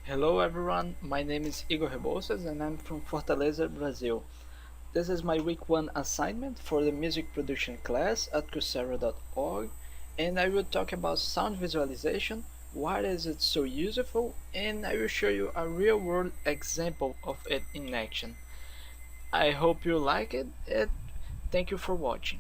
Hello everyone, my name is Igor Rebouças and I'm from Fortaleza, Brazil. This is my week 1 assignment for the music production class at Coursera.org, and I will talk about sound visualization, why is it so useful, and I will show you a real world example of it in action. I hope you like it and thank you for watching.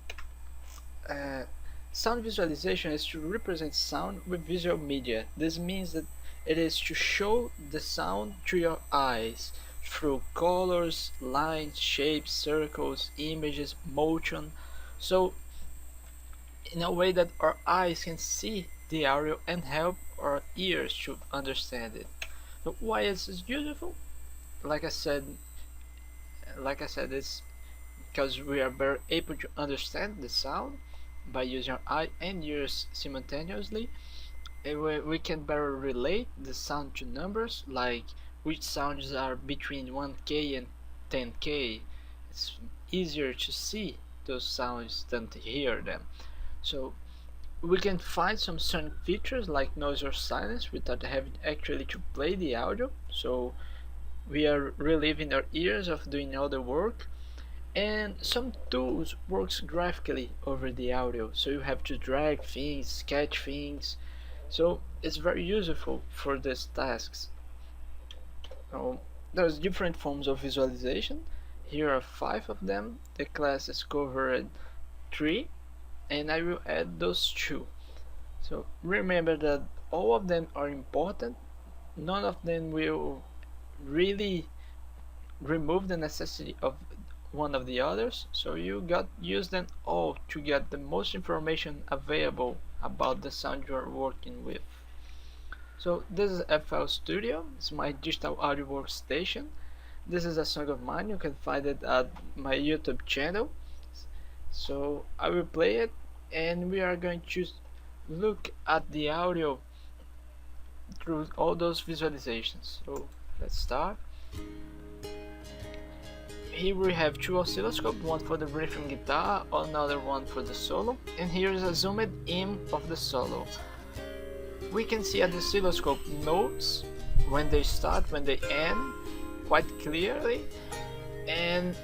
Uh, Sound visualization is to represent sound with visual media. This means that it is to show the sound to your eyes through colors, lines, shapes, circles, images, motion. So in a way that our eyes can see the audio and help our ears to understand it. So why is this useful? Like I said, it's because we are better able to understand the sound by using our eye and ears simultaneously. And we can better relate the sound to numbers, like which sounds are between 1K and 10K. It's easier to see those sounds than to hear them. So we can find some certain features like noise or silence without having actually to play the audio. So we are relieving our ears of doing all the work, and some tools works graphically over the audio, so you have to drag things, sketch things, so it's very useful for these tasks. There's different forms of visualization. Here are 5 of them. The class is covered 3, and I will add those 2. So remember that all of them are important. None of them will really remove the necessity of one of the others, so you got use them all to get the most information available about the sound you're working with. So this is FL Studio, it's my digital audio workstation. This is a song of mine, you can find it at my YouTube channel. So I will play it and we are going to look at the audio through all those visualizations. So let's start. Here we have 2 oscilloscopes, one for the rhythm guitar, another one for the solo, and here is a zoomed in of the solo. We can see at the oscilloscope notes, when they start, when they end, quite clearly, and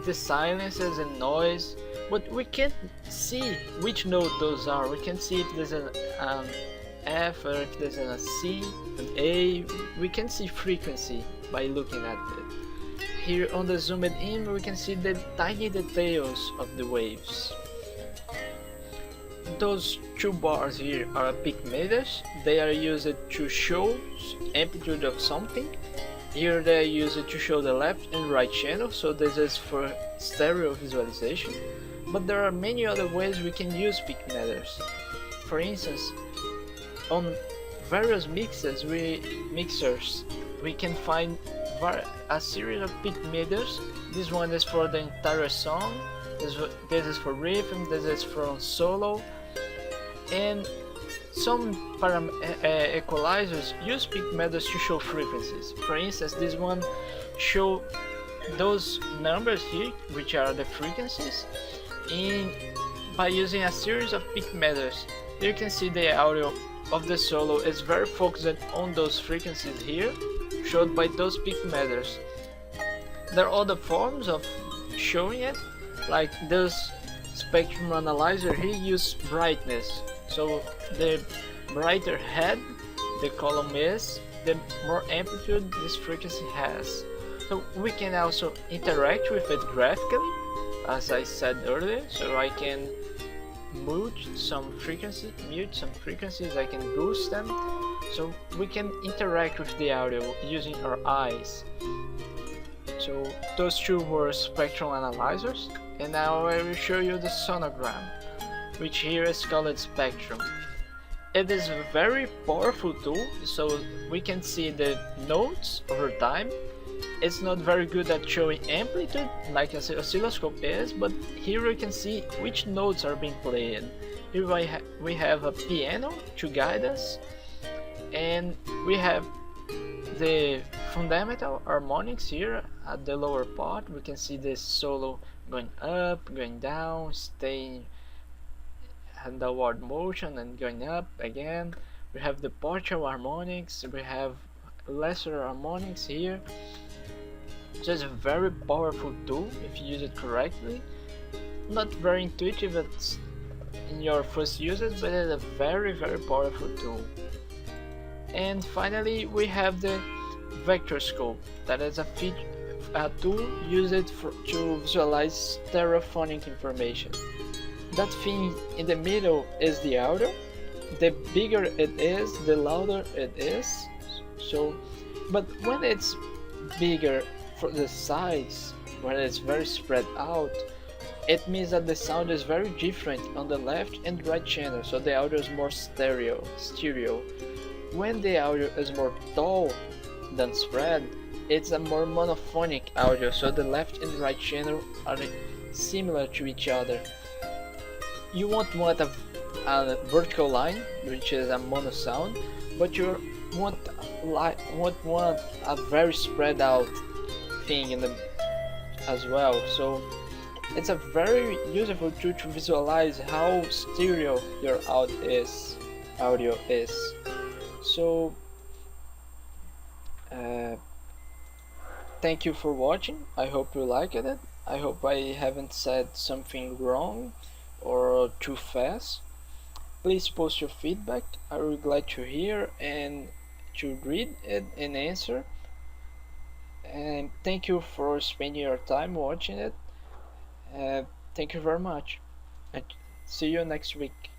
the silences and noise, but we can't see which note those are. We can see if there's an F or if there's a C, an A. We can see frequency by looking at it. Here on the zoomed in we can see the tiny details of the waves. Those 2 bars here are peak meters. They are used to show amplitude of something. Here they are used to show the left and right channel, so this is for stereo visualization. But there are many other ways we can use peak meters. For instance, on various mixers we can find a series of peak meters. This one is for the entire song, this is for rhythm, this is for solo, and some equalizers use peak meters to show frequencies. For instance, this one show those numbers here, which are the frequencies, in by using a series of peak meters. You can see the audio of the solo is very focused on those frequencies here, showed by those peak meters. There are other forms of showing it, like this spectrum analyzer here use brightness. So the brighter head the column is, the more amplitude this frequency has. So we can also interact with it graphically, as I said earlier, so I can mute some frequencies, I can boost them, so we can interact with the audio using our eyes. So those 2 were spectral analyzers, and now I will show you the sonogram, which here is called Spectrum. It is a very powerful tool, so we can see the notes over time. It's not very good at showing amplitude like an oscilloscope is, but here we can see which notes are being played. Here we have a piano to guide us, and we have the fundamental harmonics here at the lower part. We can see the solo going up, going down, staying in downward motion and going up again. We have the partial harmonics, we have lesser harmonics here. Just a very powerful tool if you use it correctly. Not very intuitive in your first usage, but it's a very powerful tool. And finally we have the vector scope, that is a tool used to visualize stereophonic information. That thing in the middle is the audio. The bigger it is, the louder it is. So, but when it's bigger for the sides, when it's very spread out, it means that the sound is very different on the left and right channel, so the audio is more stereo. When the audio is more tall than spread, it's a more monophonic audio, so the left and right channel are similar to each other. You won't want a vertical line, which is a mono sound, but you won't want a very spread out thing in the as well. So it's a very useful tool to visualize how stereo your audio is. So thank you for watching. I hope you liked it. I hope I haven't said something wrong or too fast. Please post your feedback. I would like to hear and to read it and answer. And thank you for spending your time watching it. Thank you very much, and see you next week.